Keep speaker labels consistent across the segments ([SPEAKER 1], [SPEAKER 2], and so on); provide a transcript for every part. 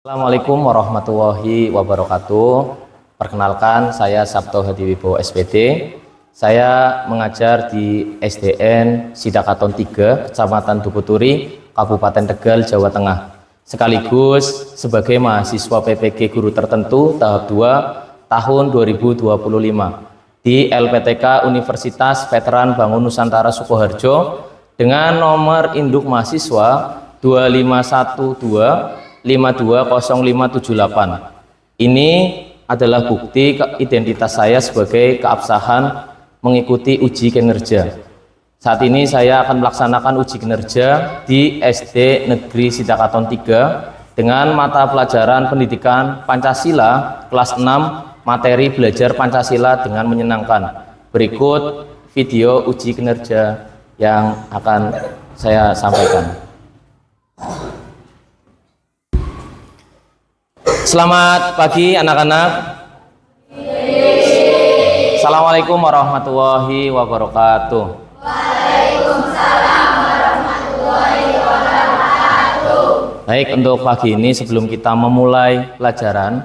[SPEAKER 1] Assalamualaikum warahmatullahi wabarakatuh. Perkenalkan, saya Sabto Hadiwibowo SPD. Saya mengajar di SDN Sidakaton 3, Kecamatan Dukuturi, Kabupaten Tegal, Jawa Tengah. Sekaligus sebagai mahasiswa PPG Guru Tertentu tahap 2 tahun 2025 di LPTK Universitas Veteran Bangun Nusantara Sukoharjo dengan nomor induk mahasiswa 2512 520578. Ini adalah bukti identitas saya sebagai keabsahan mengikuti uji kinerja. Saat ini saya akan melaksanakan uji kinerja di SD Negeri Sidakaton 3 dengan mata pelajaran pendidikan Pancasila kelas 6, materi belajar Pancasila dengan menyenangkan. Berikut video uji kinerja yang akan saya sampaikan. Selamat pagi anak-anak. Assalamualaikum warahmatullahi wabarakatuh.
[SPEAKER 2] Waalaikumsalam warahmatullahi wabarakatuh.
[SPEAKER 1] Baik, untuk pagi ini sebelum kita memulai pelajaran,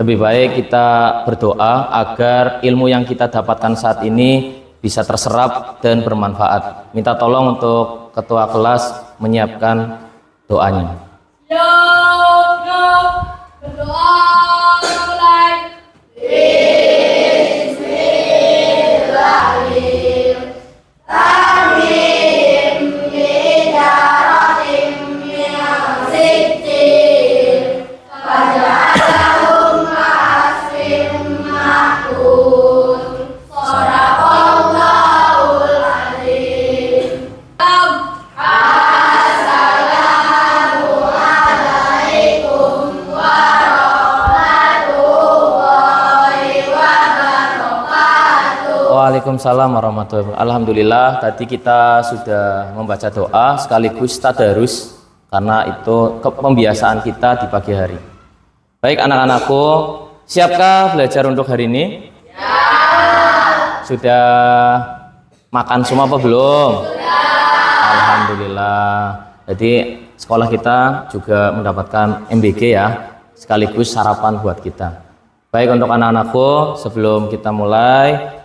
[SPEAKER 1] lebih baik kita berdoa agar ilmu yang kita dapatkan saat ini bisa terserap dan bermanfaat. Minta tolong untuk ketua kelas menyiapkan doanya.
[SPEAKER 2] Berdoa mulai. Bismillahirrahmanirrahim. Bidaratim minal sittin faja'alahum ma'asfin ma'kul. Shadaqallahul azim. Assalamualaikum warahmatullahi wabarakatuh.
[SPEAKER 1] Waalaikumsalam warahmatullahi wabarakatuh. Alhamdulillah, tadi kita sudah membaca doa sekaligus tadarus karena itu pembiasaan kita di pagi hari. Baik anak-anakku, siapkah belajar untuk hari ini? Ya. Sudah makan semua apa belum? Sudah. Alhamdulillah. Jadi sekolah kita juga mendapatkan MBG ya, sekaligus sarapan buat kita. Baik untuk anak-anakku, sebelum kita mulai,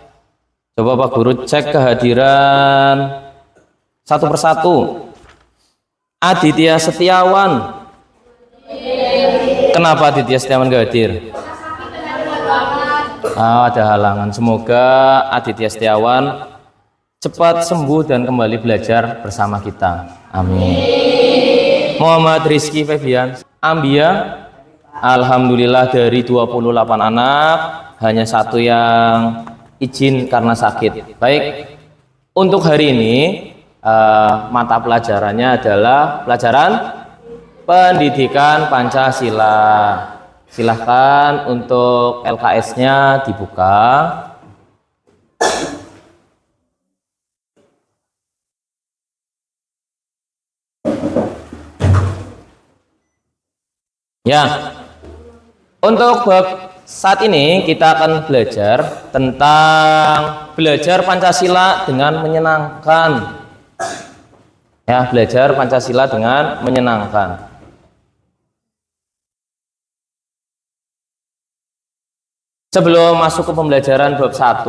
[SPEAKER 1] coba Pak Guru cek kehadiran satu persatu. Aditya Setiawan. Kenapa Aditya Setiawan gak hadir? Ada halangan. Semoga Aditya Setiawan cepat sembuh dan kembali belajar bersama kita. Amin. Muhammad Rizky Febian Ambia. Alhamdulillah dari 28 anak hanya satu yang izin karena sakit. Baik, untuk hari ini mata pelajarannya adalah pelajaran pendidikan Pancasila. Silahkan untuk LKS-nya dibuka. Ya, untuk bab saat ini kita akan belajar tentang belajar Pancasila dengan menyenangkan. Ya, belajar Pancasila dengan menyenangkan. Sebelum masuk ke pembelajaran bab 1,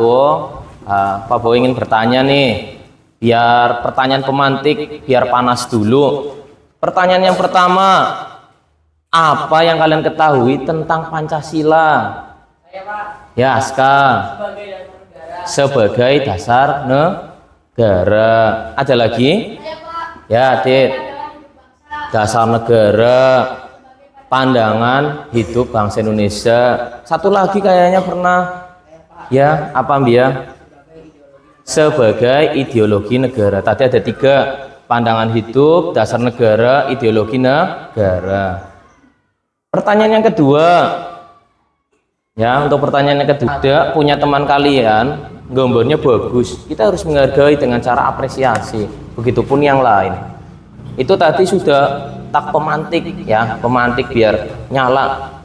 [SPEAKER 1] Pak Bo ingin bertanya nih, biar pertanyaan pemantik biar panas dulu. Pertanyaan yang pertama, apa yang kalian ketahui tentang Pancasila? Ya, Aska. Sebagai dasar negara. Ada lagi? Ya, Dit. Dasar negara. Pandangan hidup bangsa Indonesia. Satu lagi kayaknya pernah. Ya, apa Mbia? Sebagai ideologi negara. Tadi ada 3. Pandangan hidup, dasar negara, ideologi negara. Pertanyaan yang kedua, ya untuk pertanyaan yang kedua, punya teman kalian gambarnya bagus, kita harus menghargai dengan cara apresiasi. Begitupun yang lain. Itu tadi sudah tak pemantik ya, pemantik biar nyala.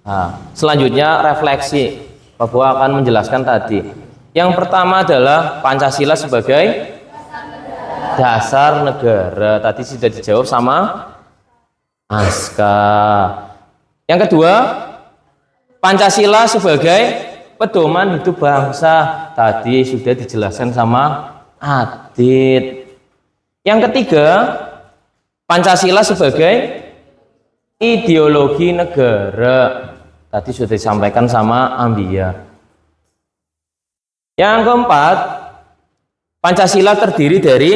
[SPEAKER 1] Nah, selanjutnya refleksi. Pak Bu akan menjelaskan tadi. Yang pertama adalah Pancasila sebagai dasar negara. Tadi sudah dijawab sama aska. Yang kedua, Pancasila sebagai pedoman hidup bangsa. Tadi sudah dijelaskan sama Adit. Yang ketiga, Pancasila sebagai ideologi negara. Tadi sudah disampaikan sama Ambia. Yang keempat, Pancasila terdiri dari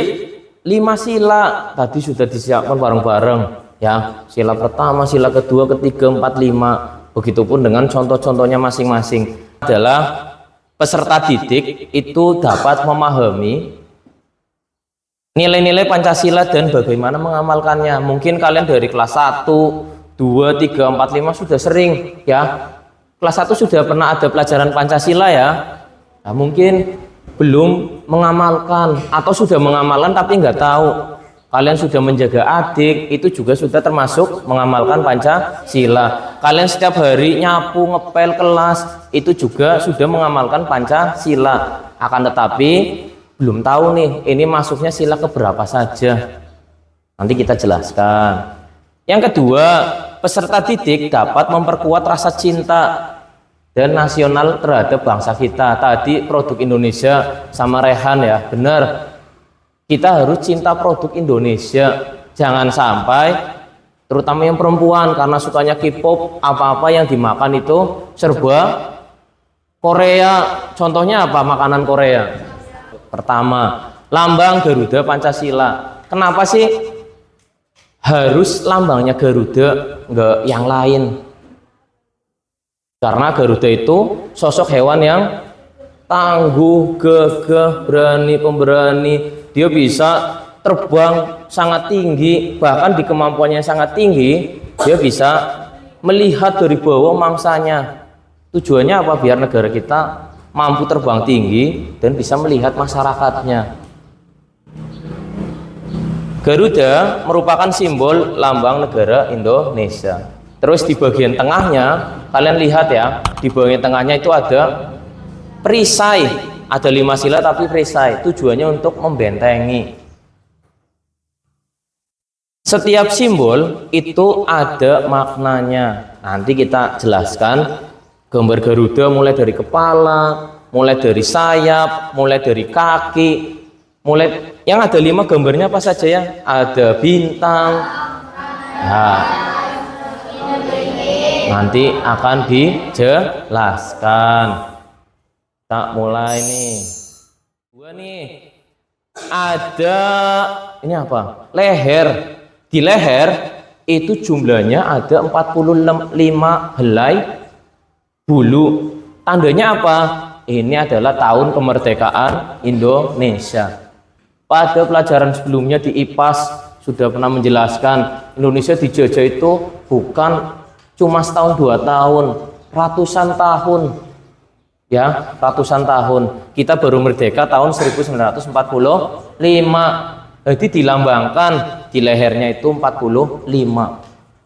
[SPEAKER 1] 5 sila. Tadi sudah disiapkan bareng-bareng ya. Sila pertama, sila kedua, ketiga, 4, 5. Begitupun dengan contoh-contohnya masing-masing. Adalah peserta didik itu dapat memahami nilai-nilai Pancasila dan bagaimana mengamalkannya. Mungkin kalian dari kelas 1, 2, 3, 4, 5 sudah sering ya. Kelas 1 sudah pernah ada pelajaran Pancasila ya. Nah, mungkin belum mengamalkan atau sudah mengamalkan tapi nggak tahu. Kalian sudah menjaga adik, itu juga sudah termasuk mengamalkan Pancasila. Kalian setiap hari nyapu, ngepel kelas, itu juga sudah mengamalkan Pancasila. Akan tetapi belum tahu nih, ini masuknya sila keberapa saja. Nanti kita jelaskan. Yang kedua, peserta didik dapat memperkuat rasa cinta dan nasional terhadap bangsa kita. Tadi produk Indonesia sama Rehan ya, benar. Kita harus cinta produk Indonesia. Jangan sampai, terutama yang perempuan, karena sukanya K-pop, apa-apa yang dimakan itu serba Korea. Contohnya apa makanan Korea? Pertama, lambang Garuda Pancasila. Kenapa sih harus lambangnya Garuda, enggak yang lain? Karena Garuda itu sosok hewan yang tangguh, gagah, berani, pemberani. Dia bisa terbang sangat tinggi, bahkan di kemampuannya sangat tinggi, dia bisa melihat dari bawah mangsanya. Tujuannya apa? Biar negara kita mampu terbang tinggi dan bisa melihat masyarakatnya. Garuda merupakan simbol lambang negara Indonesia. Terus di bagian tengahnya, kalian lihat ya, di bagian tengahnya itu ada perisai. Ada 5 sila tapi perisai. Tujuannya untuk membentengi. Setiap simbol itu ada maknanya. Nanti kita jelaskan gambar Garuda mulai dari kepala, mulai dari sayap, mulai dari kaki, mulai yang ada 5 gambarnya apa saja ya? Ada bintang. Nah, nanti akan dijelaskan. Tak mulai nih. Gua nih ada ini apa? Leher. Di leher itu jumlahnya ada 45 helai bulu. Tandanya apa? Ini adalah tahun kemerdekaan Indonesia. Pada pelajaran sebelumnya di IPAS sudah pernah menjelaskan Indonesia dijajah itu bukan cuma setahun 2 tahun, ratusan tahun. Ya, ratusan tahun. Kita baru merdeka tahun 1945. Jadi dilambangkan di lehernya itu 45.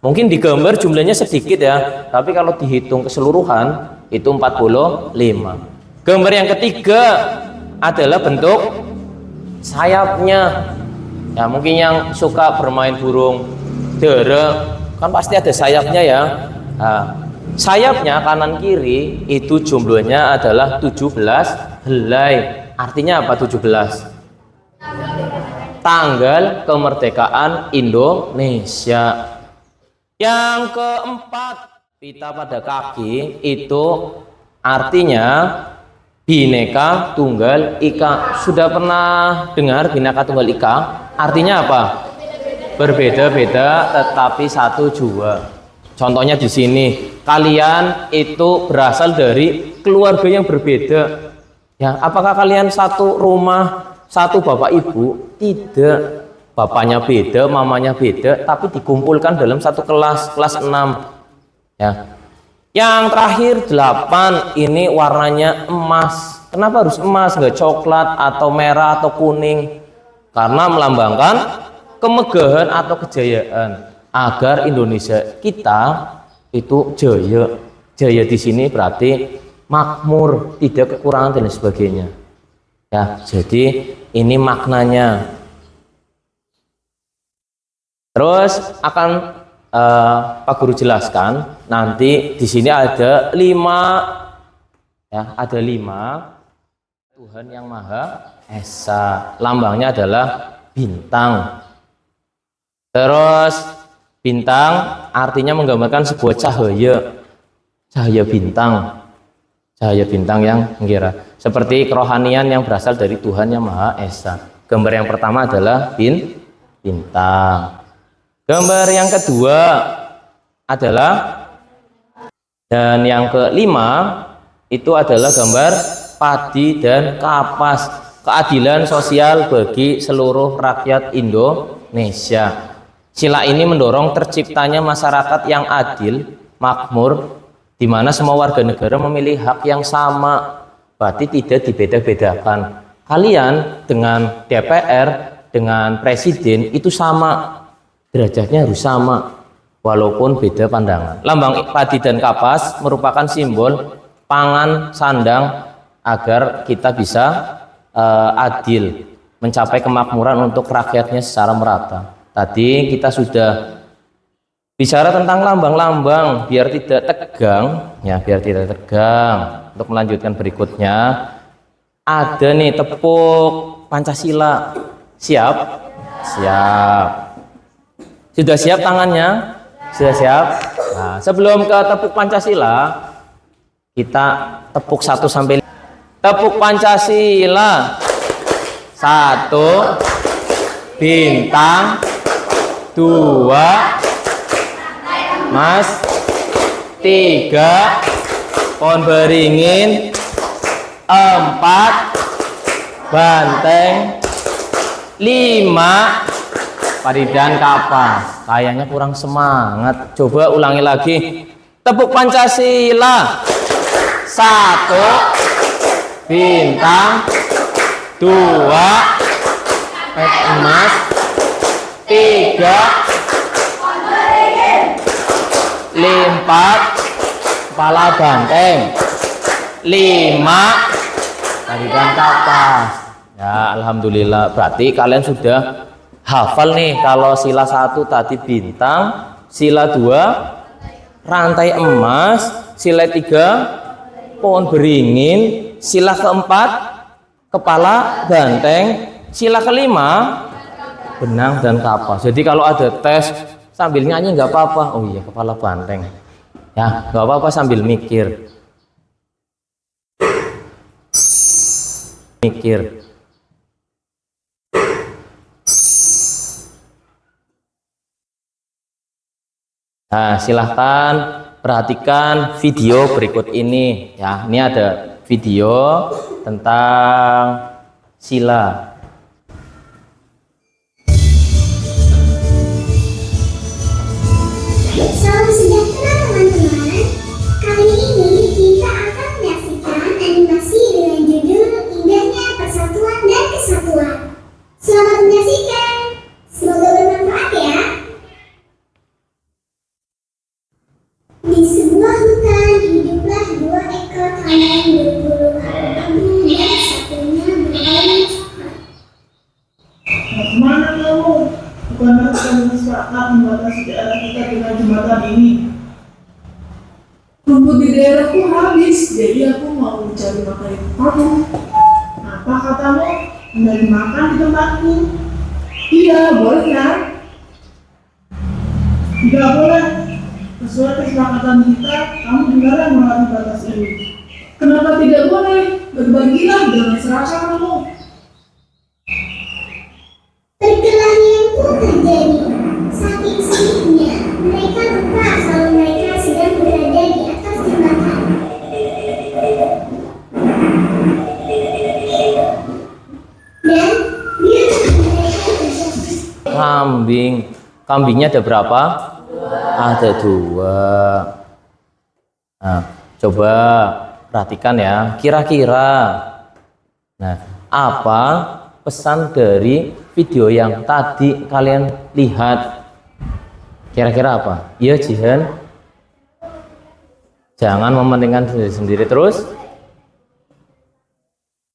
[SPEAKER 1] Mungkin digambar jumlahnya sedikit ya, tapi kalau dihitung keseluruhan itu 45. Gambar yang ketiga adalah bentuk sayapnya. Ya, mungkin yang suka bermain burung dara kan pasti ada sayapnya ya. Nah, sayapnya kanan kiri itu jumlahnya adalah 17 helai. Artinya apa 17? Tanggal kemerdekaan Indonesia. Yang keempat, pita pada kaki itu artinya Bhinneka Tunggal Ika. Sudah pernah dengar Bhinneka Tunggal Ika? Artinya apa? Berbeda-beda tetapi satu jua. Contohnya di sini, kalian itu berasal dari keluarga yang berbeda. Ya, apakah kalian satu rumah, satu bapak ibu? Tidak. Bapaknya beda, mamanya beda, tapi dikumpulkan dalam satu kelas, kelas 6. Ya. Yang terakhir 8, ini warnanya emas. Kenapa harus emas, nggak coklat atau merah atau kuning? Karena melambangkan kemegahan atau kejayaan. Agar Indonesia kita itu jaya. Jaya di sini berarti makmur, tidak kekurangan dan sebagainya. Ya, jadi ini maknanya. Terus akan Pak Guru jelaskan. Nanti di sini ada 5, ya, ada 5 Tuhan yang Maha Esa. Lambangnya adalah bintang. Terus bintang artinya menggambarkan sebuah cahaya bintang. Cahaya bintang yang mengira, seperti kerohanian yang berasal dari Tuhan yang Maha Esa. Gambar yang pertama adalah bintang. Gambar yang kedua adalah, dan yang kelima itu adalah gambar padi dan kapas, keadilan sosial bagi seluruh rakyat Indonesia. Sila ini mendorong terciptanya masyarakat yang adil, makmur, di mana semua warga negara memiliki hak yang sama, berarti tidak dibeda-bedakan. Kalian dengan DPR, dengan presiden itu sama, derajatnya harus sama, walaupun beda pandangan. Lambang padi dan kapas merupakan simbol pangan sandang agar kita bisa adil, mencapai kemakmuran untuk rakyatnya secara merata. Tadi kita sudah bicara tentang lambang-lambang biar tidak tegang, ya, biar tidak tegang. Untuk melanjutkan berikutnya, ada nih tepuk Pancasila. Siap? Siap. Sudah siap tangannya? Sudah siap? Nah, sebelum ke tepuk Pancasila, kita tepuk 1 sampai 5. Tepuk Pancasila. 1, bintang. 2, Mas. 3, pohon beringin. 4, banteng. 5, padi dan kapas. Kayaknya kurang semangat. Coba ulangi lagi. Tepuk Pancasila. 1, bintang. 2, pet emas. 3, 4, kepala banteng. 5, tadi dan kapas. Ya, alhamdulillah. Berarti kalian sudah hafal nih. Kalau sila 1 tadi bintang, sila 2 rantai emas, sila 3 pohon beringin, sila keempat kepala banteng, sila kelima benang dan kapas. Jadi kalau ada tes sambil nyanyi nggak apa-apa. Oh iya, kepala banteng. Ya, nggak apa-apa sambil mikir. Nah, silahkan perhatikan video berikut ini. Ya, ini ada video tentang sila.
[SPEAKER 3] Salam sejahtera teman-teman. Kali ini kita akan menyaksikan animasi dengan judul Indahnya Persatuan dan Kesatuan. Selamat menyaksikan. Semoga bermanfaat ya. Di sebuah hutan hiduplah 2 ekor kambing berbulu abu-abu dan satunya berwarna coklat.
[SPEAKER 4] Kemana kamu? Bukankah kita sepakat membatasi daerah kita dengan jembatan ini?
[SPEAKER 5] Rumput di daerahku habis, jadi aku mau mencari makan yang kamu.
[SPEAKER 4] Apa katamu? Mencari makan di tempatku?
[SPEAKER 5] Iya, boleh kan?
[SPEAKER 4] Tidak boleh. Sesuai kesepakatan kita, kamu dilarang melewati batas ini.
[SPEAKER 5] Kenapa tidak boleh? Berbagilah dengan serasa kamu.
[SPEAKER 3] Perkelahian pun terjadi. Saking sibuknya, mereka lupa kalau mereka sedang berada di atas jembatan. Dan biarlah mereka terjadi.
[SPEAKER 1] Kambingnya ada berapa? Ada 2. Nah, coba perhatikan ya, kira-kira nah, apa pesan dari video yang tadi kalian lihat? Kira-kira apa? Iya, Jihan? Jangan mementingkan diri sendiri terus.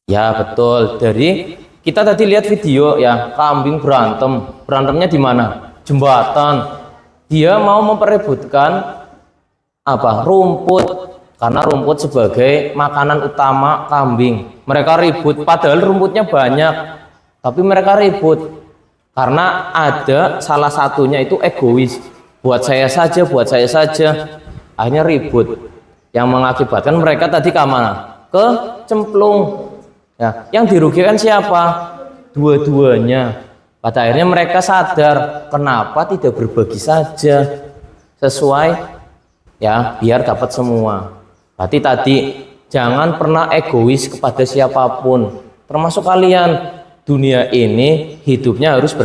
[SPEAKER 1] Ya, betul. Dari kita tadi lihat video ya, kambing berantem. Berantemnya di mana? Jembatan. Dia mau memperebutkan apa? Rumput, karena rumput sebagai makanan utama kambing. Mereka ribut, padahal rumputnya banyak, tapi mereka ribut karena ada salah satunya itu egois. Buat saya saja, buat saya saja. Akhirnya ribut, yang mengakibatkan mereka tadi ke mana? Ke cemplung. Ya, yang dirugikan siapa? Dua-duanya. Pada akhirnya mereka sadar, kenapa tidak berbagi saja sesuai, ya, biar dapat semua. Berarti tadi jangan pernah egois kepada siapapun, termasuk kalian. Dunia ini hidupnya harus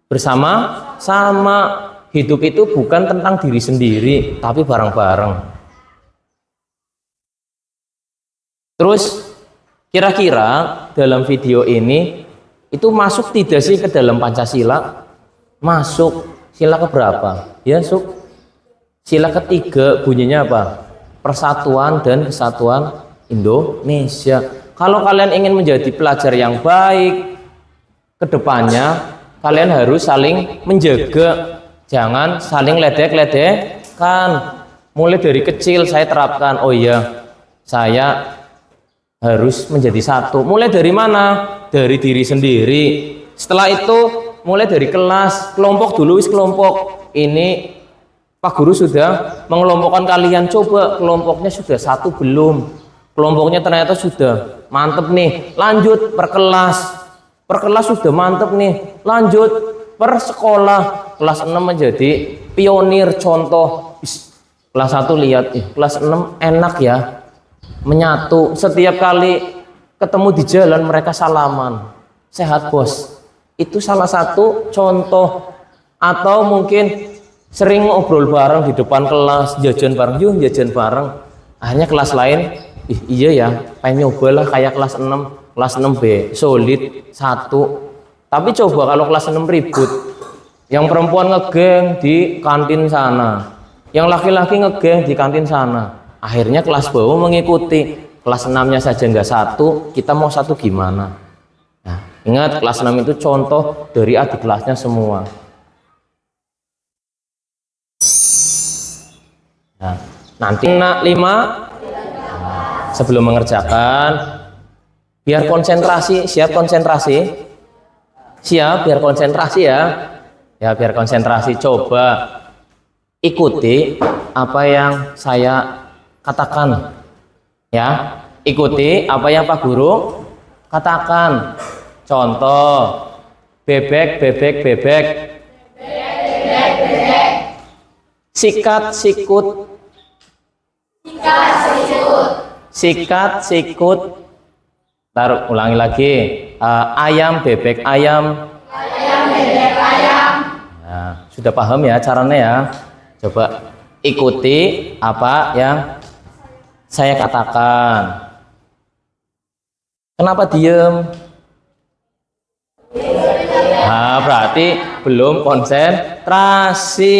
[SPEAKER 1] bersama-sama. Hidup itu bukan tentang diri sendiri, tapi bareng-bareng. Terus kira-kira dalam video ini itu masuk tidak sih ke dalam Pancasila? Masuk. Sila keberapa? Ya, sila ketiga bunyinya apa? Persatuan dan Kesatuan Indonesia. Kalau kalian ingin menjadi pelajar yang baik ke depannya, kalian harus saling menjaga. Jangan saling ledek-ledekan. Mulai dari kecil saya terapkan, oh iya, saya harus menjadi satu. Mulai dari mana? Dari diri sendiri. Setelah itu mulai dari kelas, kelompok dulu, kelompok. Ini Pak Guru sudah mengelompokkan kalian, coba kelompoknya sudah satu belum? Kelompoknya ternyata sudah mantep nih, lanjut per kelas. Per kelas sudah mantep nih, lanjut per sekolah. Kelas 6 menjadi pionir, contoh. Kelas 1 lihat, kelas 6 enak ya, menyatu. Setiap kali ketemu di jalan mereka salaman, sehat bos. Itu salah satu contoh. Atau mungkin sering ngobrol bareng di depan kelas, jajan bareng, yuk jajan bareng. Akhirnya kelas lain, iya ya, pengen nyoba lah kayak kelas 6. Kelas 6B solid 1. Tapi coba kalau kelas 6 ribut, yang perempuan ngegeng di kantin sana, yang laki-laki ngegeng di kantin sana. Akhirnya kelas bawah mengikuti. Kelas 6-nya saja nggak satu, kita mau satu gimana? Nah, ingat kelas 6 itu contoh dari adik kelasnya semua. Nah, nanti 5 sebelum mengerjakan, biar konsentrasi, siap konsentrasi? Siap, biar konsentrasi ya. Ya, biar konsentrasi, coba ikuti apa yang saya katakan. Ya, ikuti apa yang Pak Guru katakan. Contoh, bebek, bebek, bebek.
[SPEAKER 2] Bebek, bebek.
[SPEAKER 1] Sikat, sikut.
[SPEAKER 2] Sikat, sikut.
[SPEAKER 1] Sikat, sikut. Taruh, ulangi lagi. Ayam, bebek, ayam.
[SPEAKER 2] Ayam, bebek, ayam.
[SPEAKER 1] Nah, sudah paham ya caranya ya? Coba ikuti apa yang saya katakan. Kenapa diem? Nah, berarti belum konsentrasi.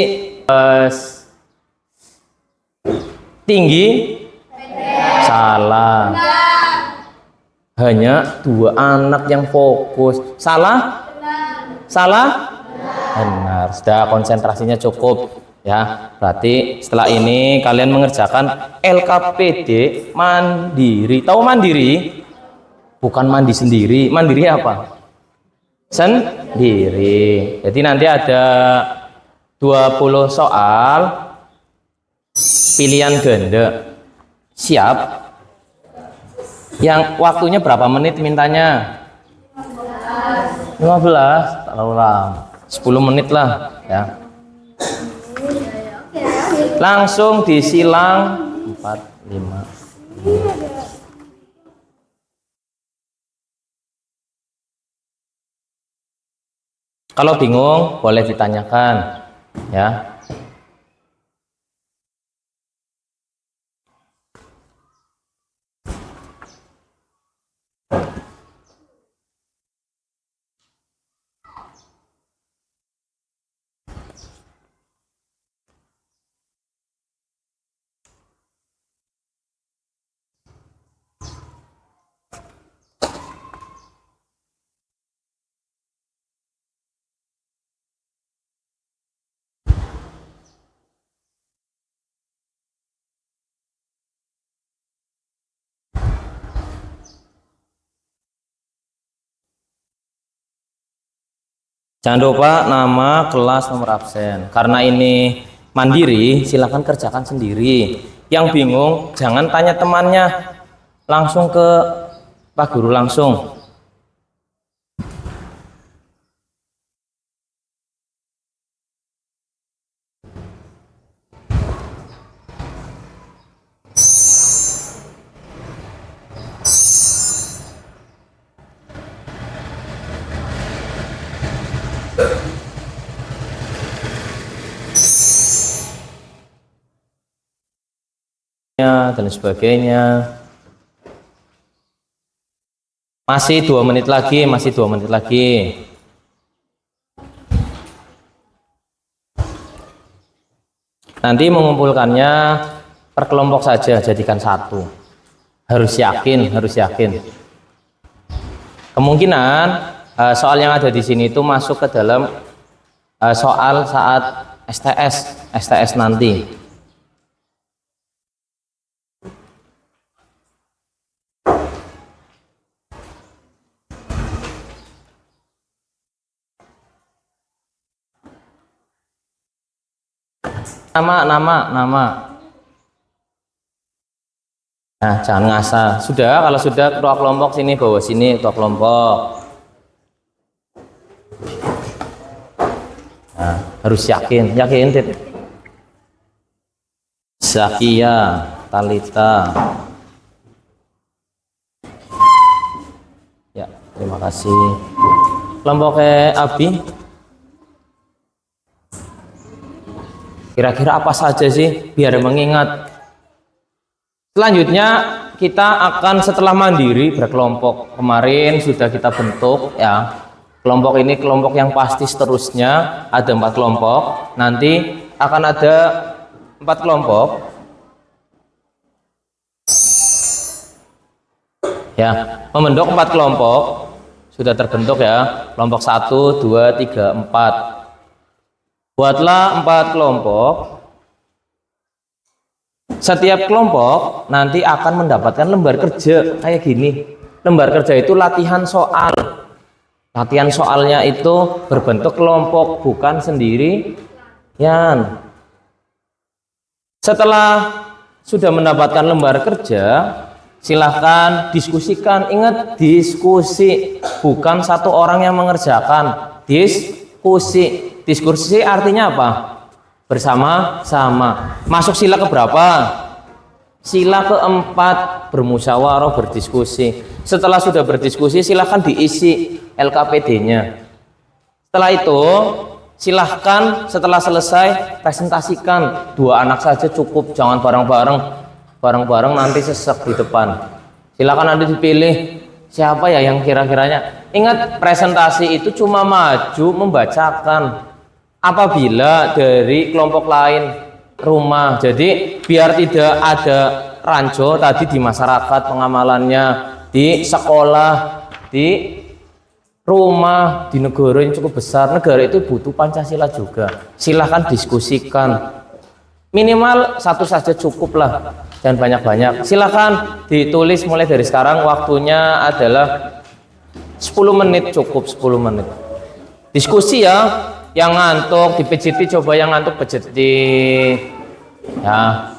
[SPEAKER 1] Tinggi? Salah. Hanya 2 anak yang fokus. Salah? Salah? Benar. Sudah, konsentrasinya cukup ya. Berarti setelah ini kalian mengerjakan LKPD mandiri. Tahu mandiri? Bukan mandi sendiri. Mandiri apa? Sendiri. Jadi nanti ada 20 soal pilihan ganda. Siap? Yang waktunya berapa menit mintanya? 15. Terlalu lama. 10 menit lah ya. Langsung disilang 4, 5. Kalau bingung boleh ditanyakan ya. Jangan lupa nama, kelas, nomor absen. Karena ini mandiri, silakan kerjakan sendiri. Yang bingung, jangan tanya temannya, langsung ke Pak Guru langsung. Dan sebagainya. Masih 2 menit lagi, masih 2 menit lagi. Nanti mengumpulkannya per kelompok saja, jadikan satu. Harus yakin, harus yakin. Kemungkinan soal yang ada di sini itu masuk ke dalam soal saat STS nanti. Nama. Nah, jangan ngasal. Sudah, kalau sudah ketua kelompok sini, bawa sini ketua kelompok. Nah, harus yakin, Tit. Zakia, Talita. Ya, terima kasih. Kelompoknya Abi. Kira-kira apa saja sih biar mengingat. Selanjutnya kita akan setelah mandiri berkelompok. Kemarin sudah kita bentuk ya. Kelompok ini kelompok yang pasti seterusnya ada 4 kelompok. Nanti akan ada 4 kelompok. Ya, membentuk 4 kelompok. Sudah terbentuk ya. Kelompok 1, 2, 3, 4. Buatlah 4 kelompok. Setiap kelompok nanti akan mendapatkan lembar kerja kayak gini. Lembar kerja itu latihan soal. Latihan soalnya itu berbentuk kelompok, bukan sendiri. Setelah sudah mendapatkan lembar kerja, silahkan diskusikan. Ingat, diskusi, bukan satu orang yang mengerjakan. Diskusi. Diskusi artinya apa? Bersama-sama. Masuk sila keberapa? Sila keempat, bermusyawarah, berdiskusi. Setelah sudah berdiskusi, silahkan diisi LKPD-nya. Setelah itu, silahkan setelah selesai presentasikan. 2 anak saja cukup, jangan bareng-bareng. Bareng-bareng nanti sesek di depan. Silahkan nanti dipilih siapa ya yang kira-kiranya. Ingat, presentasi itu cuma maju membacakan. Apabila dari kelompok lain rumah, jadi biar tidak ada rancu tadi di masyarakat pengamalannya, di sekolah, di rumah, di negara yang cukup besar. Negara itu butuh Pancasila juga. Silahkan diskusikan, minimal 1 saja cukup lah, jangan banyak-banyak. Silahkan ditulis mulai dari sekarang. Waktunya adalah 10 menit, cukup 10 menit diskusi ya. Yang ngantuk dipejeti, coba yang ngantuk pejeti ya.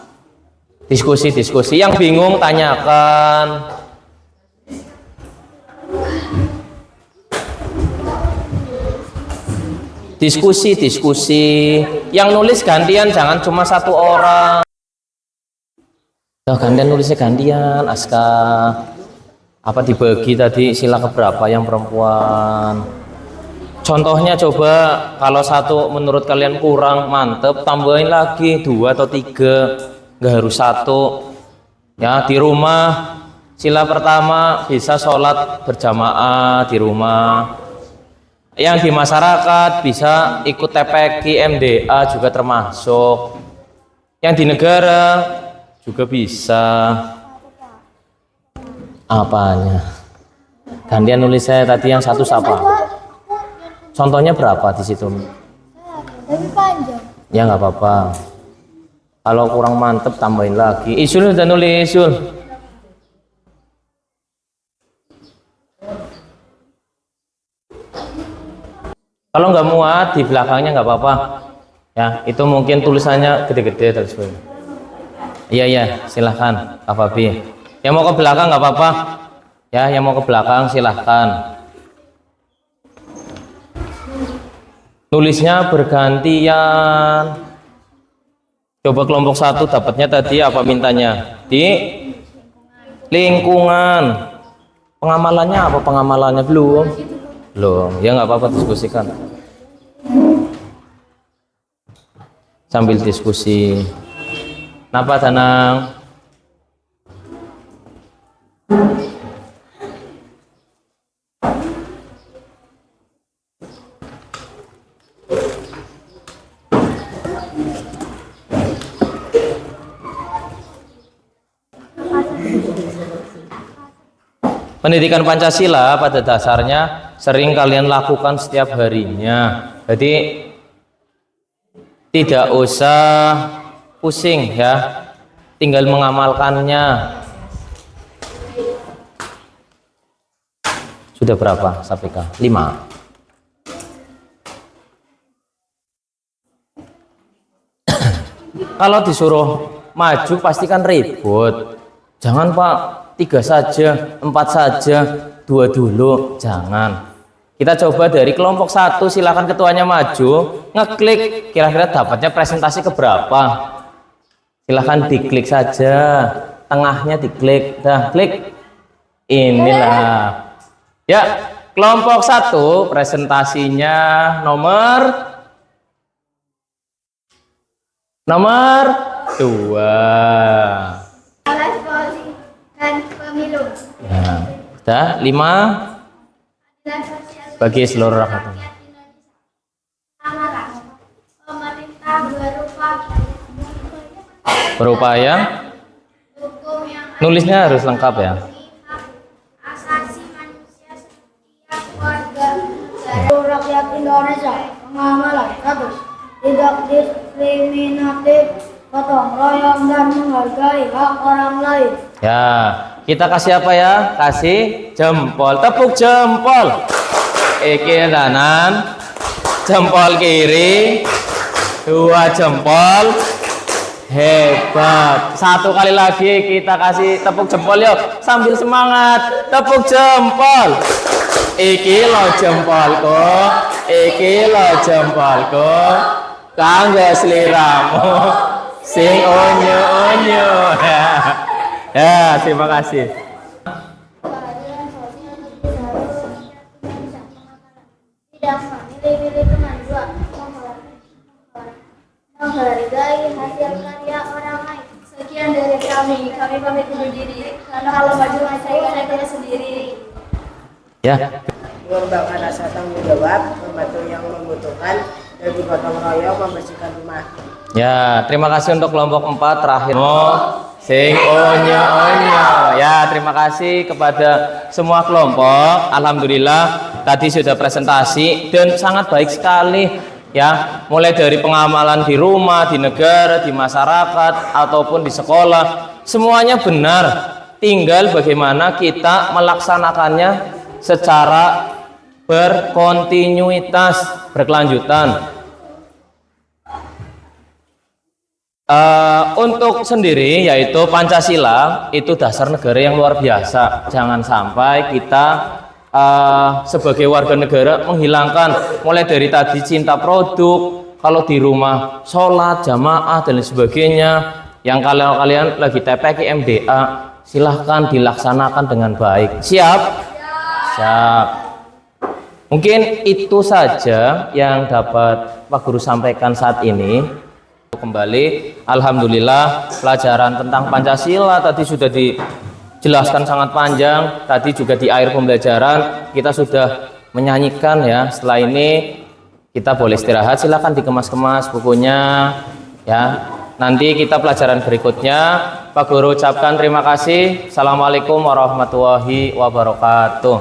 [SPEAKER 1] Diskusi, yang bingung tanyakan. Diskusi, yang nulis gantian, jangan cuma 1 orang. Gantian nulisnya, gantian. Aska apa dibagi tadi sila keberapa yang perempuan. Contohnya coba kalau 1 menurut kalian kurang mantep, tambahin lagi 2 atau 3, nggak harus 1 ya. Di rumah sila pertama bisa sholat berjamaah di rumah. Yang di masyarakat bisa ikut TPQ, MDA juga termasuk. Yang di negara juga bisa. Apanya? Gantian nulis saya tadi yang 1 siapa? Contohnya berapa di situ?
[SPEAKER 2] Lebih panjang.
[SPEAKER 1] Ya nggak apa-apa. Kalau kurang mantep tambahin lagi. Isul udah nulis, Isul. Kalau nggak muat di belakangnya nggak apa-apa. Ya, itu mungkin tulisannya gede-gede terus. Iya iya, silahkan Kak Fabi. Yang mau ke belakang nggak apa-apa. Ya, yang mau ke belakang silahkan. Nulisnya bergantian. Coba kelompok 1 dapatnya tadi apa mintanya? Di lingkungan. Pengamalannya apa? Pengamalannya belum? Belum. Ya nggak apa-apa, diskusikan. Sambil diskusi. Kenapa Danang? Pendidikan Pancasila pada dasarnya sering kalian lakukan setiap harinya. Jadi tidak usah pusing ya, tinggal mengamalkannya. Sudah berapa Sapika? 5. Kalau disuruh maju pasti kan ribut. Jangan Pak, 3 saja, 4 saja, 2 dulu, jangan. Kita coba dari kelompok 1, silakan ketuanya maju, ngeklik, kira-kira dapatnya presentasi keberapa. Silahkan diklik saja, tengahnya diklik, dah klik. Inilah. Ya, kelompok 1 presentasinya nomor 2.
[SPEAKER 2] Alas polisi dan pemilu.
[SPEAKER 1] Ya, sudah 5 bagi seluruh rakyat.
[SPEAKER 2] Pemerintah
[SPEAKER 1] Berupaya,
[SPEAKER 2] hukum yang
[SPEAKER 1] nulisnya harus lengkap ya.
[SPEAKER 2] asasi manusia setiap warga negara rakyat Indonesia. Pengamalan 100. Tidak diskriminatif, gotong royong dan menghargai hak orang lain.
[SPEAKER 1] Ya, kita kasih apa ya? Kasih jempol, tepuk jempol. Iki kanan, jempol kiri, 2 jempol. Hebat. 1 kali lagi kita kasih tepuk jempol yuk, sambil semangat. Tepuk jempol. Iki lo jempolku, iki lo jempolku. Kanggo sliramu sing onyo-onyo. Ya, terima kasih.
[SPEAKER 2] Tidak memilih-milih teman dua, menghargai hasil karya orang lain. Sekian dari kami pamit undur diri. Karena kalau maju saya tidak sendiri.
[SPEAKER 1] Ya.
[SPEAKER 6] Mengembangkan rasa tanggung jawab, membantu yang membutuhkan, dan gotong royong membersihkan rumah.
[SPEAKER 1] Ya, terima kasih untuk kelompok 4 terakhir. Sing onyo-onyo. Ya, terima kasih kepada semua kelompok. Alhamdulillah tadi sudah presentasi dan sangat baik sekali ya. Mulai dari pengamalan di rumah, di negara, di masyarakat ataupun di sekolah, semuanya benar. Tinggal bagaimana kita melaksanakannya secara berkontinuitas, berkelanjutan. Untuk sendiri yaitu Pancasila itu dasar negara yang luar biasa. Jangan sampai kita sebagai warga negara menghilangkan, mulai dari tadi cinta produk, kalau di rumah sholat jamaah dan lain sebagainya. Yang kalian lagi TPQ MDA silahkan dilaksanakan dengan baik. Siap? Siap. Mungkin itu saja yang dapat Pak Guru sampaikan saat ini. Kembali, alhamdulillah pelajaran tentang Pancasila tadi sudah dijelaskan sangat panjang. Tadi juga di akhir pembelajaran kita sudah menyanyikan ya. Setelah ini kita boleh istirahat, silakan dikemas-kemas bukunya ya. Nanti kita pelajaran berikutnya. Pak Guru ucapkan terima kasih. Assalamualaikum warahmatullahi wabarakatuh.